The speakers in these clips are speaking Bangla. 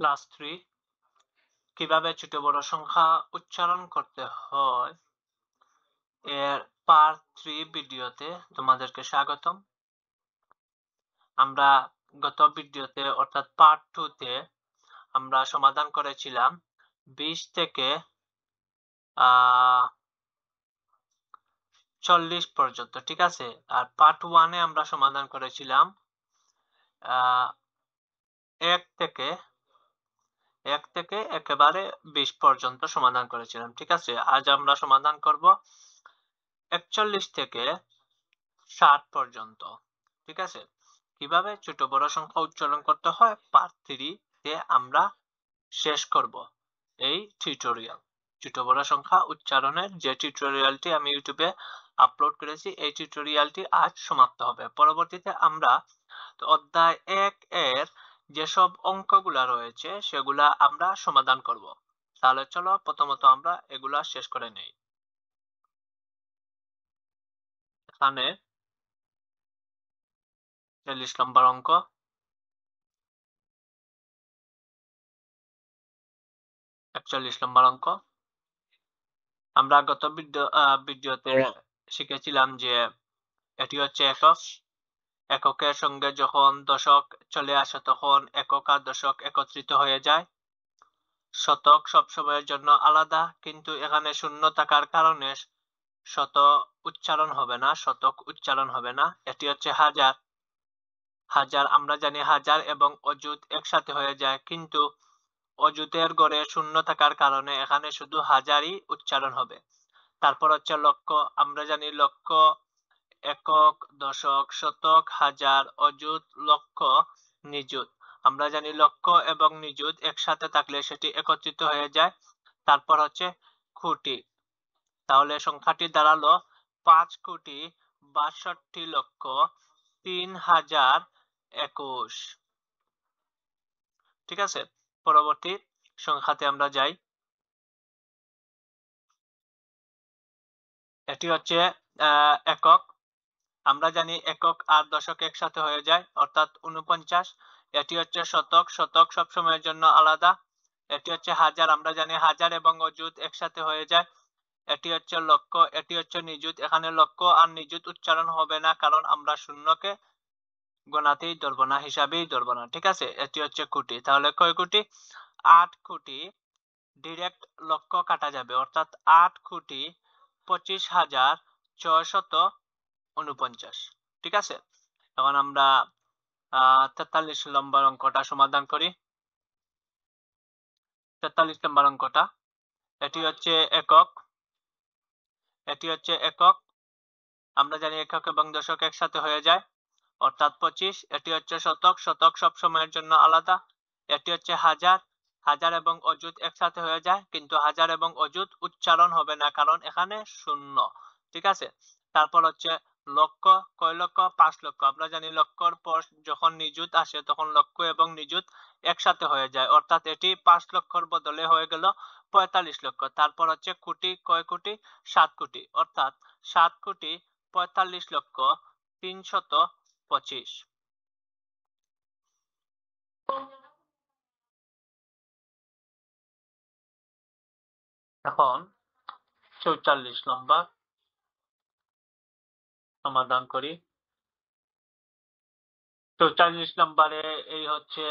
ক্লাস 3 কিভাবে ছোট বড় সংখ্যা উচ্চারণ করতে হয় এর পার্ট 3 ভিডিওতে তোমাদেরকে স্বাগতম। আমরা গত ভিডিওতে অর্থাৎ পার্ট 2 তে আমরা সমাধান করেছিলাম 20 থেকে 40 পর্যন্ত, ঠিক আছে। আর পার্ট 1 এ আমরা সমাধান করেছিলাম 1 থেকে একেবারে 20 পর্যন্ত সমাধান করেছিলাম, ঠিক আছে। আজ আমরা সমাধান করব 41 থেকে 60 পর্যন্ত, ঠিক আছে। কিভাবে ছোট বড় সংখ্যা উচ্চারণ করতে হয় পার্ট 3 তে আমরা শেষ করব এই টিউটোরিয়াল। ছোট বড় সংখ্যা উচ্চারণের যে টিউটোরিয়ালটি আমি ইউটিউবে আপলোড করেছি, এই টিউটোরিয়ালটি আজ সমাপ্ত হবে। পরবর্তীতে আমরা অধ্যায় 1 এর যেসব অঙ্কগুলা রয়েছে সেগুলা আমরা সমাধান করব। তাহলে চলো প্রথমত আমরা এগুলা শেষ করে নেই। এখানে 40 নম্বর অঙ্ক, 41 নম্বর অঙ্ক। আমরা গত ভিডিওতে শিখেছিলাম যে এটি হচ্ছে একক। এককের সঙ্গে যখন দশক চলে আসে তখন একক আর দশক একত্রিত হয়ে যায়। শতক সবসময়ের জন্য আলাদা, কিন্তু এখানে শূন্য থাকার কারণে শতক উচ্চারণ হবে না। এটি হচ্ছে হাজার। হাজার আমরা জানি হাজার এবং অযুত একসাথে হয়ে যায়, কিন্তু অযুতের ঘরে শূন্য থাকার কারণে এখানে শুধু হাজারই উচ্চারণ হবে। তারপর হচ্ছে লক্ষ। আমরা জানি লক্ষ একক, দশক, শতক, হাজার, অযুত, লক্ষ, নিযুত। আমরা জানি লক্ষ এবং নিযুত একসাথে থাকলে সেটি একত্রিত হয়ে যায়। তারপর হচ্ছে কোটি। তাহলে সংখ্যাটি দাঁড়ালো 5,62,03,021। ঠিক আছে, পরবর্তী সংখ্যাতে আমরা যাই। এটি হচ্ছে একক। আমরা জানি একক আর দশক একসাথে হয়ে যায়, অর্থাৎ 49। এটি হচ্ছে শতক। শতক সবসময়ের জন্য আলাদা। এটি হচ্ছে হাজার। আমরা জানি হাজার এবং অযুত একসাথে হয়ে যায়। এটি হচ্ছে লক্ষ। এটি হচ্ছে নিযুত। এখানে লক্ষ আর নিযুত উচ্চারণ হবে না, কারণ আমরা শূন্যকে গণাতেই ধরবো না, হিসাবেই ধরবো না। ঠিক আছে, এটি হচ্ছে কোটি। তাহলে কয় কোটি? 8 কোটি। ডিরেক্ট লক্ষ কাটা যাবে, অর্থাৎ 8,25,649। ঠিক আছে, এখন আমরা 43 নম্বর অঙ্কটা সমাধান করি। 43 নম্বর অঙ্কটা, এটি হচ্ছে একক। এটি হচ্ছে একক। আমরা জানি একক এবং দশক একসাথে হয়ে যায়, অর্থাৎ 25। এটি হচ্ছে শতক। শতক সবসময়ের জন্য আলাদা। এটি হচ্ছে হাজার। হাজার এবং অযুত একসাথে হয়ে যায়, কিন্তু হাজার এবং অযুত উচ্চারণ হবে না, কারণ এখানে শূন্য। ঠিক আছে, তারপর হচ্ছে লক্ষ। কয় লক্ষ? 5 লক্ষ। আমরা জানি লক্ষর পর যখন নিযুত আসে তখন লক্ষ এবং নিযুত একসাথে হয়ে যায়, অর্থাৎ এটি 5 লক্ষর বদলে হয়ে গেল 45 লক্ষ। তারপর হচ্ছে কোটি। কয় কোটি? 7 কোটি, অর্থাৎ 7,45,325। এখন 44 নম্বর সমাধান করি। 44 নম্বরে এই হচ্ছে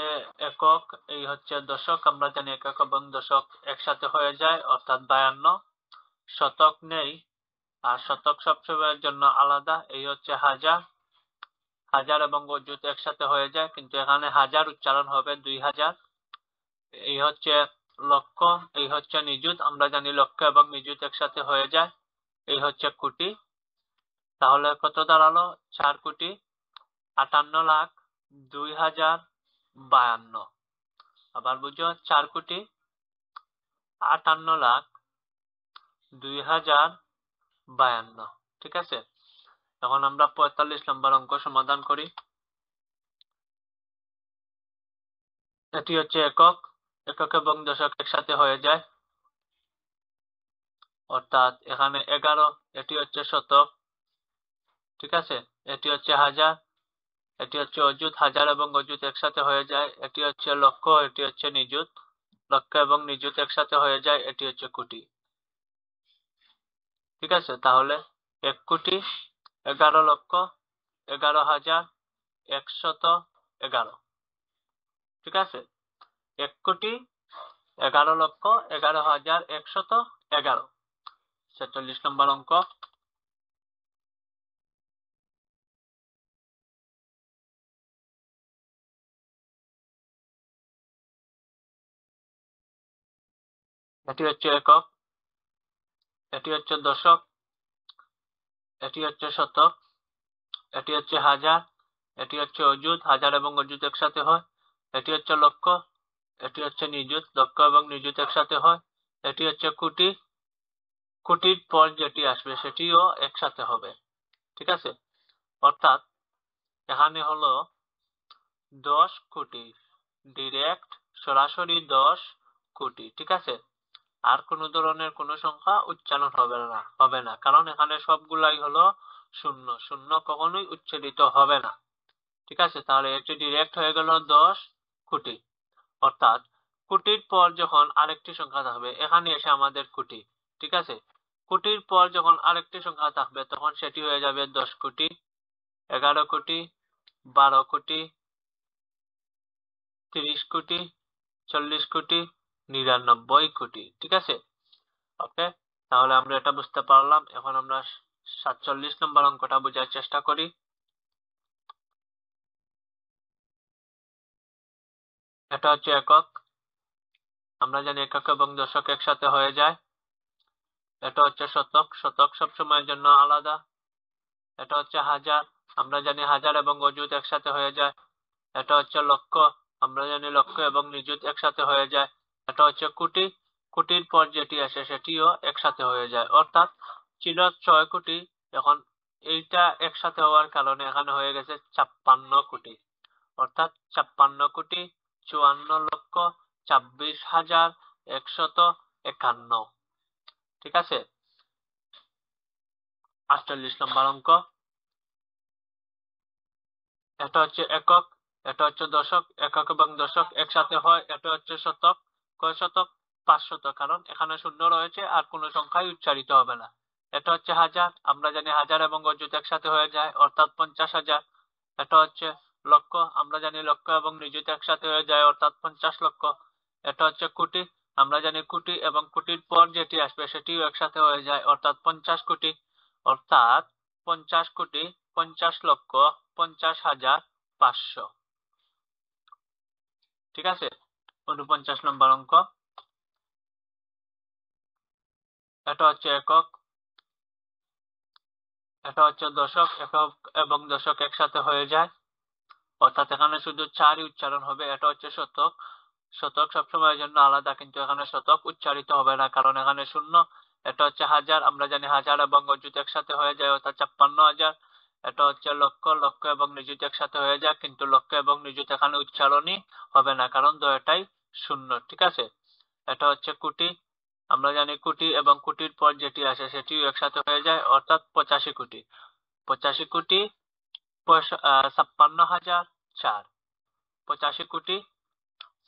একক, এই হচ্ছে দশক। আমরা জানি একক এবং দশক একসাথে হয়ে যায়, অর্থাৎ 52। শতক নেই, আর শতক সবসময়ের জন্য আলাদা। এই হচ্ছে হাজার। হাজার এবং অযুত একসাথে হয়ে যায়, কিন্তু এখানে হাজার উচ্চারণ হবে 2000। এই হচ্ছে লক্ষ। এই হচ্ছে নিযুত। আমরা জানি লক্ষ এবং নিযুত একসাথে হয়ে যায়। এই হচ্ছে কোটি। তাহলে কত দাঁড়ালো? 4,58,02,052। আবার বুঝো, 4,58,02,052। ঠিক আছে, এখন আমরা 45 নম্বর অঙ্ক সমাধান করি। এটি হচ্ছে একক। একক এবং দশক একসাথে হয়ে যায়, অর্থাৎ এখানে 11। এটি হচ্ছে শতক। ঠিক আছে, এটি হচ্ছে হাজার। এটি হচ্ছে অযুত, হাজার এবং অযুত একসাথে হয়ে যায়, এটি হচ্ছে লক্ষ, এটি হচ্ছে নিযুত, লক্ষ এবং নিযুত একসাথে হয়ে যায়, এটি হচ্ছে কোটি। ঠিক আছে, তাহলে 1,11,11,11,111। ঠিক আছে, 1,11,11,11,111। 46 নম্বর অঙ্ক। এটি হচ্ছে একক, এটি হচ্ছে দশক, এটি হচ্ছে শতক, এটি হচ্ছে হাজার, এটি হচ্ছে অযুত, হাজার এবং অযুত একসাথে হয়, এটি হচ্ছে লক্ষ, এটি হচ্ছে নিযুত, লক্ষ এবং নিযুত একসাথে হয়, এটি হচ্ছে কোটি, কোটির পর যেটি আসবে সেটিও একসাথে হবে। ঠিক আছে, অর্থাৎ এখানে হলো 10 কোটি, ডিরেক্ট সরাসরি 10 কোটি। ঠিক আছে, আর কোন ধরনের কোন সংখ্যা উচ্চারণ হবে না, কারণ এখানে সবগুলাই হলো শূন্য, শূন্য কখনোই উচ্চারিত হবে না। ঠিক আছে, তাহলে এটি ডিরেক্ট হয়ে গেল 10 কোটি। অর্থাৎ কোটির পর যখন আরেকটি সংখ্যা থাকবে, এখানে এসে আমাদের কোটি। ঠিক আছে, কোটির পর যখন আরেকটি সংখ্যা থাকবে তখন সেটি হয়ে যাবে 10 কোটি, 11 কোটি, 12 কোটি, 30 কোটি, 40 কোটি, 99 কোটি। ঠিক আছে, ওকে, তাহলে আমরা এটা বুঝতে পারলাম। এখন আমরা 47 নম্বর অঙ্কটা বোঝার চেষ্টা করি। এটা হচ্ছে একক, আমরা জানি একক এবং দশক একসাথে হয়ে যায়। এটা হচ্ছে শতক, শতক সবসময়ের জন্য আলাদা। এটা হচ্ছে হাজার, আমরা জানি হাজার এবং অযুত একসাথে হয়ে যায়। এটা হচ্ছে লক্ষ, আমরা জানি লক্ষ এবং নিযুত একসাথে হয়ে যায়। এটা হচ্ছে কোটি, কোটির পর যেটি আসে সেটিও একসাথে হয়ে যায়। অর্থাৎ ছিল 6 কোটি, এখন এইটা একসাথে হওয়ার কারণে এখানে হয়ে গেছে 56 কোটি। অর্থাৎ 56 কোটি 54,26,151। ঠিক আছে, 48 নম্বর অঙ্ক। এটা হচ্ছে একক, এটা হচ্ছে দশক, একক এবং দশক একসাথে হয়। এটা হচ্ছে শতক, কয় শতক? 5 শতক, কারণ এখানে শূন্য রয়েছে আর কোন সংখ্যাই উচ্চারিত হবে না। এটা হচ্ছে হাজার, আমরা জানি হাজার এবং অযুত একসাথে হয়ে যায়, অর্থাৎ 50,000। এটা হচ্ছে লক্ষ, আমরা জানি লক্ষ এবং নিযুত একসাথে হয়ে যায়, অর্থাৎ 50 লক্ষ। এটা হচ্ছে কোটি, আমরা জানি কোটি এবং কোটির পর যেটি আসবে সেটিও একসাথে হয়ে যায়, অর্থাৎ 50 কোটি। অর্থাৎ 50 কোটি, 50 লক্ষ, 50,500। ঠিক আছে, 49 নম্বর অঙ্ক। এটা হচ্ছে একক, এটা হচ্ছে দশক, একক এবং দশক একসাথে হয়ে যায়, অর্থাৎ এখানে শুধু 4ই উচ্চারণ হবে। এটা হচ্ছে শতক, শতক সবসময়ের জন্য আলাদা, কিন্তু এখানে শতক উচ্চারিত হবে না কারণ এখানে শূন্য। এটা হচ্ছে হাজার, আমরা জানি হাজার এবং অযুত একসাথে হয়ে যায়, অর্থাৎ 56,000। এটা হচ্ছে লক্ষ, লক্ষ এবং নিযুত একসাথে হয়ে যায়, কিন্তু লক্ষ এবং নিযুত এখানে উচ্চারণই হবে না কারণ দুটোটাই শূন্য। ঠিক আছে, এটা হচ্ছে কোটি, আমরা জানি কোটি এবং কোটির পর যেটি আসে সেটিও একসাথে হয়ে যায়, অর্থাৎ 85 কোটি। 85 কোটি 56,004। 85 কোটি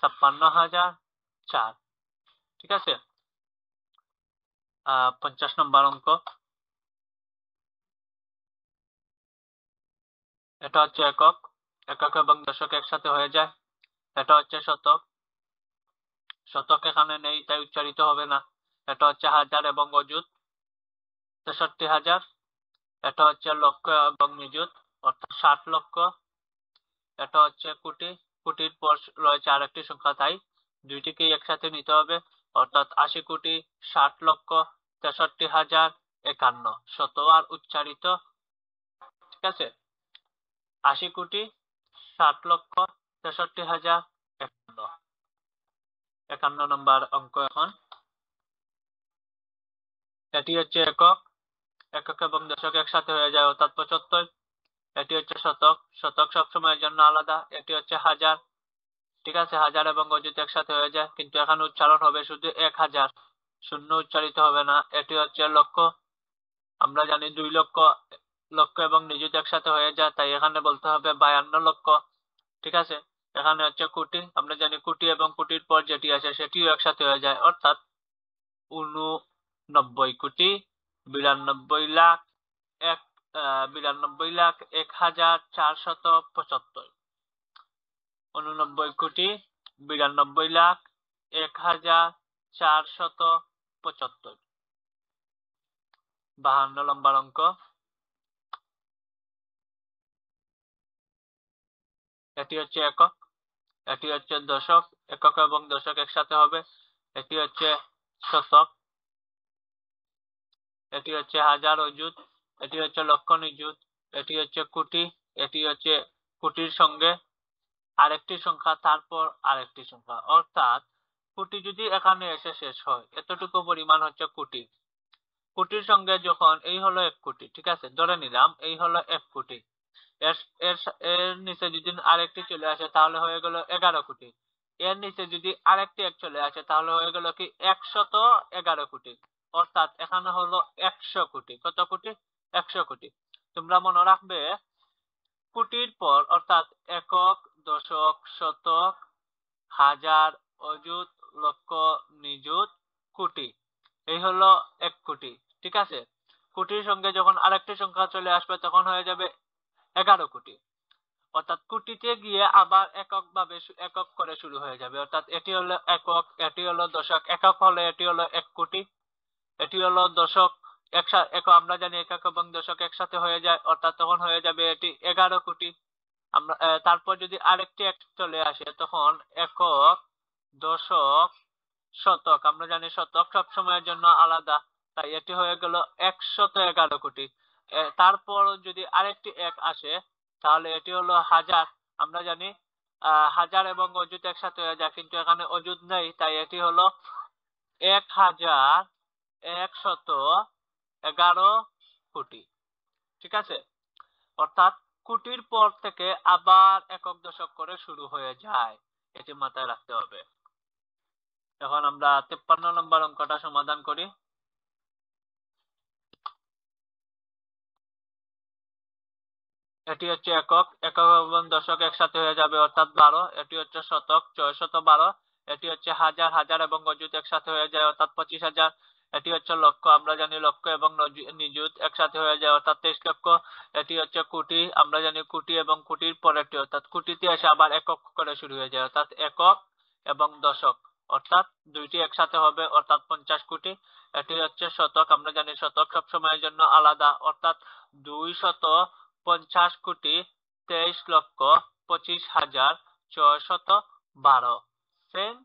56,004। ঠিক আছে, 50 নম্বর অঙ্ক। এটা হচ্ছে একক, একক এবং দশক একসাথে হয়ে যায়। এটা হচ্ছে শতক, শতক এখানে নেই তাই উচ্চারিত হবে না। এটা হচ্ছে হাজার এবং অযুত, 63,000। এটা হচ্ছে লক্ষ এবং নিযুত, অর্থাৎ 60 লক্ষ। এটা হচ্ছে কোটি, কোটির পর রয়েছে আরেকটি সংখ্যা, তাই দুইটিকেই একসাথে নিতে হবে, অর্থাৎ 80 কোটি 60 লক্ষ 63,051। শত আর উচ্চারিত। ঠিক আছে, 80 কোটি 60 লক্ষ 63,051। 51 নম্বর অঙ্ক এখন। এটি হচ্ছে একক, একক এবং দশক একসাথে হয়ে যায়, অর্থাৎ 75। এটি হচ্ছে শতক, শতক সবসময়ের জন্য আলাদা। এটি হচ্ছে হাজার, ঠিক আছে, হাজার এবং অযুত একসাথে হয়ে যায়, কিন্তু এখানে উচ্চারণ হবে শুধু 1000, শূন্য উচ্চারিত হবে না। এটি হচ্ছে লক্ষ, আমরা জানি 2 লক্ষ লক্ষ এবং নিযুত একসাথে হয়ে যায়, তাই এখানে বলতে হবে 52 লক্ষ। ঠিক আছে, এখানে হচ্ছে কোটি, আমরা জানি কোটি এবং কোটির পর যেটি আছে সেটিও একসাথে হয়ে যায়, অর্থাৎ 89 কোটি 92 লাখ 92 লাখ 1,475। 89 কোটি 92 লাখ 1,475। 52 নম্বর অঙ্ক। এটি হচ্ছে একক, এটি হচ্ছে দশক, একক এবং দশক একসাথে হবে। এটি হচ্ছে শতক, এটি হচ্ছে হাজার অযুত, এটি হচ্ছে লক্ষ নিযুত, এটি হচ্ছে কোটি, এটি হচ্ছে কোটির সঙ্গে আরেকটি সংখ্যা, তারপর আরেকটি সংখ্যা, অর্থাৎ কোটি যদি এখানে এসে শেষ হয়, এতটুকু পরিমাণ হচ্ছে কোটি। কোটির সঙ্গে যখন এই হলো 1 কোটি, ঠিক আছে, ধরে নিলাম এই হলো 1 কোটি, এর এর এর নিচে যদি আরেকটি চলে আসে তাহলে হয়ে গেল 11 কোটি। এর নিচে যদি আরেকটি এক চলে আসে তাহলে হয়ে গেল কি 111 কোটি, অর্থাৎ এখানে হলো 100 কোটি। কত কোটি? 100 কোটি। তোমরা মনে রাখবে, কোটির পর অর্থাৎ একক, দশক, শতক, হাজার, অযুত, লক্ষ, নিযুত, কোটি, এই হলো 1 কোটি। ঠিক আছে, কোটির সঙ্গে যখন আরেকটি সংখ্যা চলে আসবে তখন হয়ে যাবে 11 কোটি, অর্থাৎ কোটিতে গিয়ে আবার একক ভাবে একক করে শুরু হয়ে যাবে, অর্থাৎ এটি হলো একক, এটি হলো দশক, একক হলে এটি হলো 1 কোটি, এটি হলো দশক, আমরা জানি একক এবং দশক একসাথে হয়ে যায়, অর্থাৎ তখন হয়ে যাবে এটি 11 কোটি। আমরা তারপর যদি আরেকটি এক চলে আসে তখন একক, দশক, শতক, আমরা জানি শতক সব সময়ের জন্য আলাদা, তাই এটি হয়ে গেল 111 কোটি। তারপর যদি আরেকটি এক আসে তাহলে এটি হলো হাজার, আমরা জানি হাজার এবং অযুত একসাথে হয়ে যায়, কিন্তু এখানে অযুত নেই, তাই এটি হলো 1,111 কোটি। ঠিক আছে, অর্থাৎ কোটির পর থেকে আবার একক দশক করে শুরু হয়ে যায়, এটি মাথায় রাখতে হবে। এখন আমরা 53 নম্বর অঙ্কটা সমাধান করি। এটি হচ্ছে একক, একক এবং দশক একসাথে হয়ে যাবে, অর্থাৎ 12। এটি হচ্ছে শতক, 612। এটি হচ্ছে হাজার, হাজার এবং অযুত একসাথে হয়ে যায়, অর্থাৎ 25,000। এটি হচ্ছে লক্ষ, আমরা জানি লক্ষ এবং নিযুত একসাথে হয়ে যায়, অর্থাৎ 23 লক্ষ। এটি হচ্ছে কোটি, আমরা জানি কোটি এবং কোটির পরেরটি, অর্থাৎ কোটিতে এসে আবার একক করে শুরু হয়ে যায়, অর্থাৎ একক এবং দশক, অর্থাৎ দুইটি একসাথে হবে, অর্থাৎ 50 কোটি। এটি হচ্ছে শতক, আমরা জানি শতক সবসময়ের জন্য আলাদা, অর্থাৎ 250 কোটি 23,25,612। সেম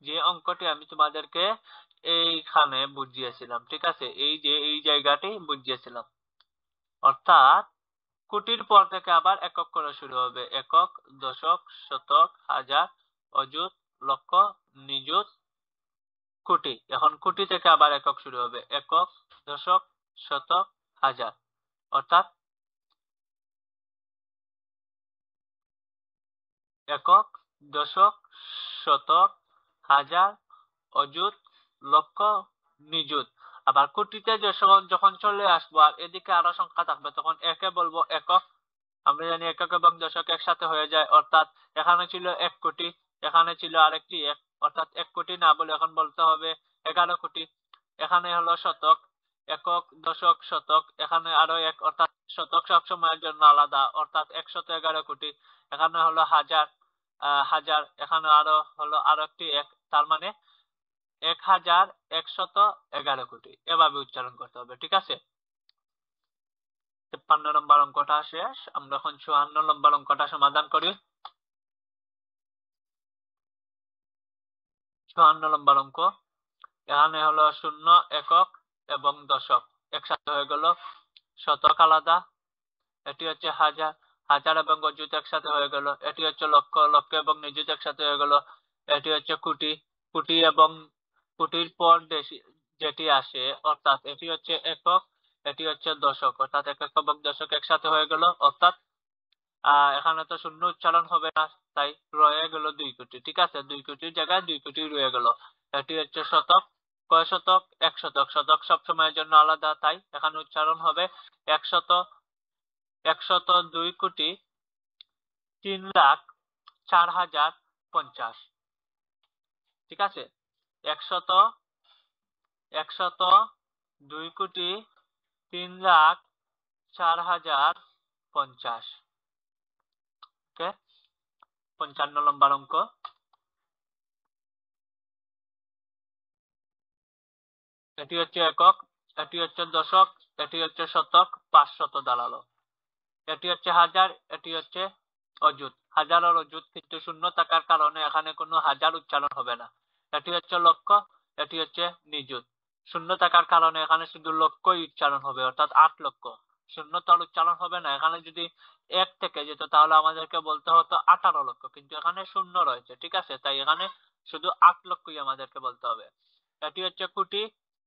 যে অঙ্কটি আমি তোমাদেরকে এইখানে বুঝিয়েছিলাম, ঠিক আছে, এই যে এই জায়গাটি বুঝিয়েছিলাম, অর্থাৎ কোটির পর থেকে আবার একক করে শুরু হবে, একক, দশক, শতক, হাজার, অযুত, লক্ষ, নিযুত, কোটি। এখন কোটি থেকে আবার একক শুরু হবে, একক, দশক, শতক, হাজার, অর্থাৎ একক, দশক, শতক, হাজার, অযুত, লক্ষ, নিযুত। আবার কোটিতে যখন চলে আসবো আর এদিকে আরো সংখ্যা থাকবে তখন একে বলবো একক, আমরা জানি একক এবং দশক একসাথে হয়ে যায়, অর্থাৎ এখানে ছিল 1 কোটি, এখানে ছিল আরেকটি এক, অর্থাৎ 1 কোটি না বলে এখন বলতে হবে 11 কোটি। এখানে হলো শতক, একক, দশক, শতক, এখানে আরো এক, অর্থাৎ শতক সবসময়ের জন্য আলাদা, অর্থাৎ 111 কোটি। এখানে হলো হাজার, হাজার, এখানে আরো হলো আরো একটি এক, তার মানে 1,111 কোটি, এভাবে উচ্চারণ করতে হবে। ঠিক আছে, 53 নম্বর অঙ্কটা শেষ। আমরা এখন 54 নম্বর অঙ্কটা সমাধান করি। 54 নম্বর অঙ্ক, এখানে হলো শূন্য, একক এবং দশক একসাথে হয়ে গেল, শতক আলাদা, এটি হচ্ছে হাজার, হাজার এবং অযুত একসাথে হয়ে গেল, এটি হচ্ছে লক্ষ, লক্ষ এবং নিযুত একসাথে হয়ে গেল, এটি হচ্ছে কোটি, কোটি এবং কোটির পর যেটি আসে, অর্থাৎ এটি হচ্ছে একক, এটি হচ্ছে দশক, অর্থাৎ একক এবং দশক একসাথে হয়ে গেল, অর্থাৎ এখানে তো শূন্য উচ্চারণ হবে না, তাই রয়ে গেল 2 কোটি। ঠিক আছে, 2 কোটির জায়গায় 2 কোটি রয়ে গেল। এটি হচ্ছে শতক, কয় শতক? 1 শতক, শতক সবসময়ের জন্য আলাদা, তাই এখানে উচ্চারণ হবে 100 102,03,04,50। ঠিক আছে, 102,03,04,50। ওকে, 55 নম্বর অঙ্ক। এটি হচ্ছে একক, এটি হচ্ছে দশক, এটি হচ্ছে শতক, 500 দাঁড়ালো। এটি হচ্ছে হাজার, এটি হচ্ছে অযুত। হাজার আর অযুত, কিন্তু শূন্য থাকার কারণে এখানে কোনো হাজার উচ্চারণ হবে না। এটি হচ্ছে লক্ষ, এটি হচ্ছে নিযুত। শূন্য থাকার কারণে এখানে শুধু লক্ষই উচ্চারণ হবে, অর্থাৎ 8 লক্ষ। শূন্য তো আর উচ্চারণ হবে না। এখানে যদি 1 থেকে যেত তাহলে আমাদেরকে বলতে হতো 18 লক্ষ, কিন্তু এখানে শূন্য রয়েছে। ঠিক আছে, তাই এখানে শুধু 8 লক্ষই আমাদেরকে বলতে হবে। এটি হচ্ছে কোটি,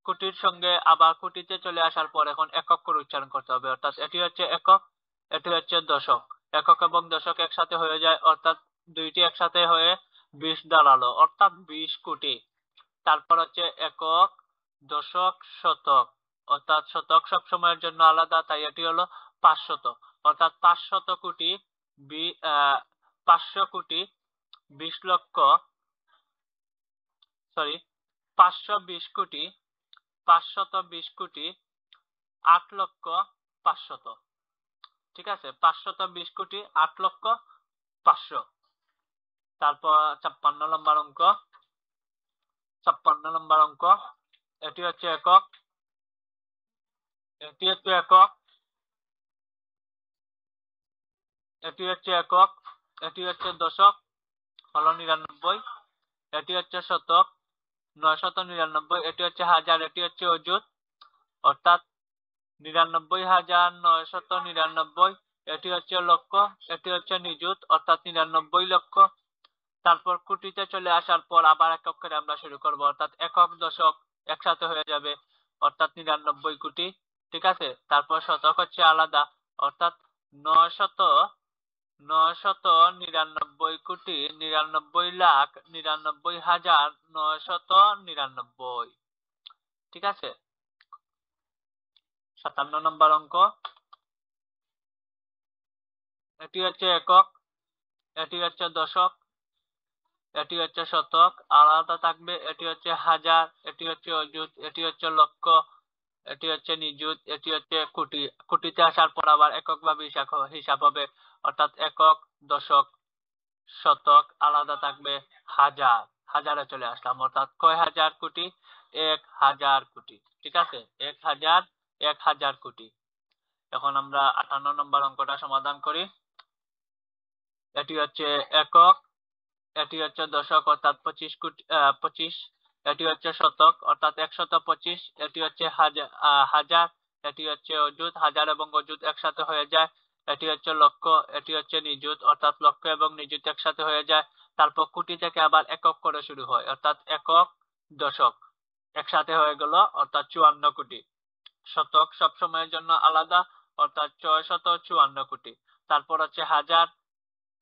কোটির সঙ্গে আবার কোটিতে চলে আসার পর এখন একক করে উচ্চারণ করতে হবে, অর্থাৎ এটি হচ্ছে একক, এটি হচ্ছে দশক। একক এবং দশক একসাথে হয়ে যায়, অর্থাৎ দুইটি একসাথে হয়ে 20 দাঁড়ালো, অর্থাৎ 20 কোটি। তারপর হচ্ছে একক, দশক, শতক, অর্থাৎ শতক সবসময়ের জন্য আলাদা, তাই এটি হলো 500, অর্থাৎ 500 কোটি, 500 কোটি 20 লক্ষ, সরি 520 কোটি, 520 কোটি 8 লক্ষ 500। ঠিক আছে, 520 কোটি 8 লক্ষ 500। তারপর 56 নম্বর অঙ্ক। 56 নম্বর অঙ্ক, এটি হচ্ছে একক, এটি হচ্ছে একক, এটি হচ্ছে একক, এটি হচ্ছে দশক, হলো 99। এটি হচ্ছে শতক, 999। এটি হচ্ছে হাজার, এটি হচ্ছে অযুত, অর্থাৎ 99,999। এটি হচ্ছে লক্ষ, এটি হচ্ছে নিযুত, অর্থাৎ 99 লক্ষ। তারপর কোটিতে চলে আসার পর আবার একক করে আমরা শুরু করব, অর্থাৎ একক দশক একসাথে হয়ে যাবে, অর্থাৎ 99 কোটি। ঠিক আছে, তারপর শতক হচ্ছে আলাদা, অর্থাৎ 999 কোটি 99,99,999। ঠিক আছে, 57 নম্বর অঙ্ক। এটি হচ্ছে একক, এটি হচ্ছে দশক, এটি হচ্ছে শতক, আলাদা থাকবে। এটি হচ্ছে হাজার, এটি হচ্ছে অযুত, এটি হচ্ছে লক্ষ, এটি হচ্ছে নিযুত, এটি হচ্ছে কোটি। কোটিতে আসার পর আবার একক ভাবে হিসাব হবে, অর্থাৎ একক, দশক, শতক আলাদা থাকবে, হাজার, হাজারে চলে আসলাম, অর্থাৎ কয় হাজার কোটি? 1000 কোটি। ঠিক আছে, 1000 কোটি। এখন আমরা 58 নম্বর অঙ্কটা সমাধান করি। এটি হচ্ছে একক, এটি হচ্ছে দশক, অর্থাৎ 25 কোটি, 25। এটি হচ্ছে শতক, অর্থাৎ 125। এটি হচ্ছে হাজার, এটি হচ্ছে অযুত, হাজার এবং অযুত একসাথে হয়ে যায়। এটি হচ্ছে লক্ষ, এটি হচ্ছে নিযুত, অর্থাৎ লক্ষ এবং নিযুত একসাথে হয়ে যায়। তারপর কোটি থেকে আবার একক করে শুরু হয়, অর্থাৎ একক, দশক একসাথে হয়ে গেল, অর্থাৎ 54 কোটি। শতক সবসময়ের জন্য আলাদা, অর্থাৎ 654 কোটি। তারপর হচ্ছে হাজার,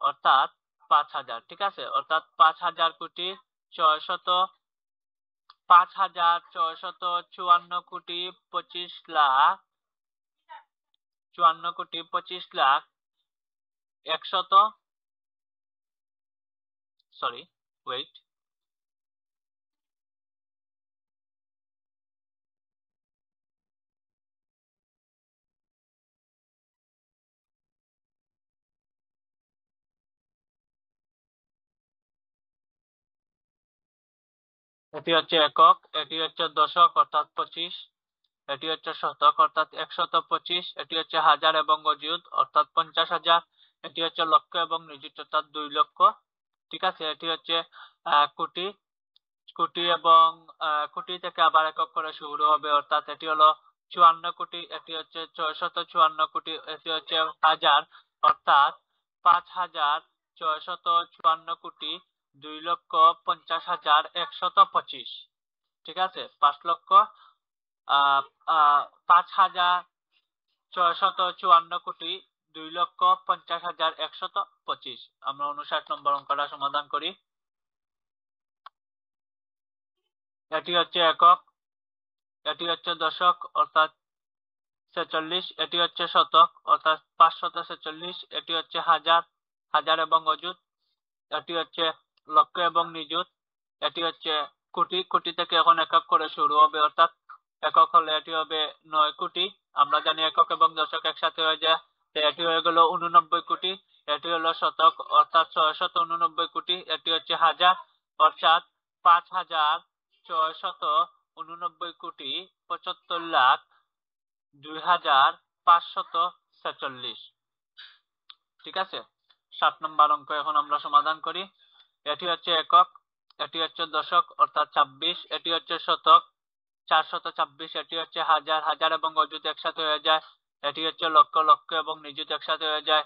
অর্থাৎ 5000। ঠিক আছে, অর্থাৎ 5000 কোটি 5654 কোটি 25 লাখ, 54 কোটি 25 লাখ 100, সরি ওয়েট, এটি হচ্ছে একক, এটি হচ্ছে দশক, অর্থাৎ 25। এটি হচ্ছে শতক, অর্থাৎ 125। এটি হচ্ছে হাজার এবং অযুত, অর্থাৎ 50,000। এটি হচ্ছে লক্ষ এবং নিযুত, অর্থাৎ 2 লক্ষ। ঠিক আছে, এটি হচ্ছে কোটি, কোটি এবং কোটি থেকে আবার একক করে শুরু হবে, অর্থাৎ এটি হলো 54 কোটি। এটি হচ্ছে 654 কোটি। এটি হচ্ছে হাজার, অর্থাৎ 5654 কোটি 2,50,125। ঠিক আছে, 5,654 কোটি 2,50,125। আমরা 59 নম্বর অঙ্কটা সমাধান করি। এটি হচ্ছে একক, এটি হচ্ছে দশক, অর্থাৎ 46, এটি হচ্ছে শতক অর্থাৎ 546, এটি হচ্ছে হাজার, হাজার এবং অযুত, এটি হচ্ছে লক্ষ এবং নিযুত, এটি হচ্ছে কোটি, কোটি থেকে এখন একক করে শুরু হবে অর্থাৎ একক হলে এটি হবে 9 কোটি। আমরা জানি একক এবং দশক একসাথে হয়ে যায়, তো এটি হয়ে গেল 89 কোটি। এটি হলো শতক অর্থাৎ 689 কোটি। এটি হচ্ছে হাজার অর্থাৎ 5689 কোটি 75 লাখ 2546। ঠিক আছে, 7 নম্বর অঙ্ক এখন আমরা সমাধান করি। এটি হচ্ছে একক, এটি হচ্ছে দশক অর্থাৎ 26, এটি হচ্ছে শতক 426, এটি হচ্ছে হাজার, হাজার এবং অযুত একসাথে হয়ে যায়, এটি হচ্ছে লক্ষ, লক্ষ এবং নিযুত একসাথে হয়ে যায়,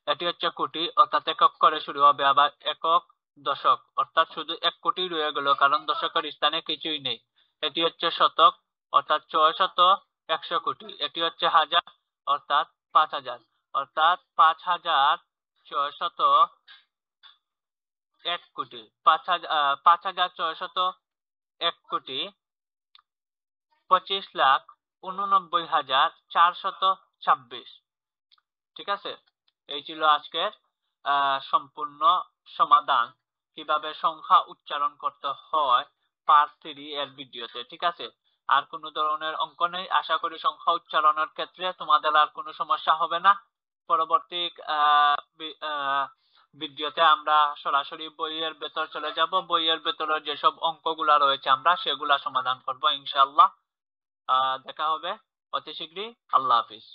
এটি হচ্ছে কোটি অর্থাৎ একক করে শুরু হবে। আবার একক, দশক অর্থাৎ শুধু 1 কোটি রয়ে গেল কারণ দশকের স্থানে কিছুই নেই। এটি হচ্ছে শতক অর্থাৎ 600 কোটি। এটি হচ্ছে হাজার অর্থাৎ 5000 অর্থাৎ 5601 কোটি, 5601 কোটি 25,89,426। ঠিক আছে, এই ছিল আজকের সম্পূর্ণ সমাধান কিভাবে সংখ্যা উচ্চারণ করতে হয় পার্ট 3 এর ভিডিওতে। ঠিক আছে, আর কোনো ধরনের অঙ্ক নেই। আশা করি সংখ্যা উচ্চারণের ক্ষেত্রে তোমাদের আর কোনো সমস্যা হবে না। পরবর্তী ভিডিওতে আমরা সরাসরি বইয়ের ভেতর চলে যাব। বইয়ের ভেতরে যেসব অঙ্কগুলা রয়েছে আমরা সেগুলা সমাধান করব ইনশাআল্লাহ। দেখা হবে অতি শীঘ্রই। আল্লাহ হাফিজ।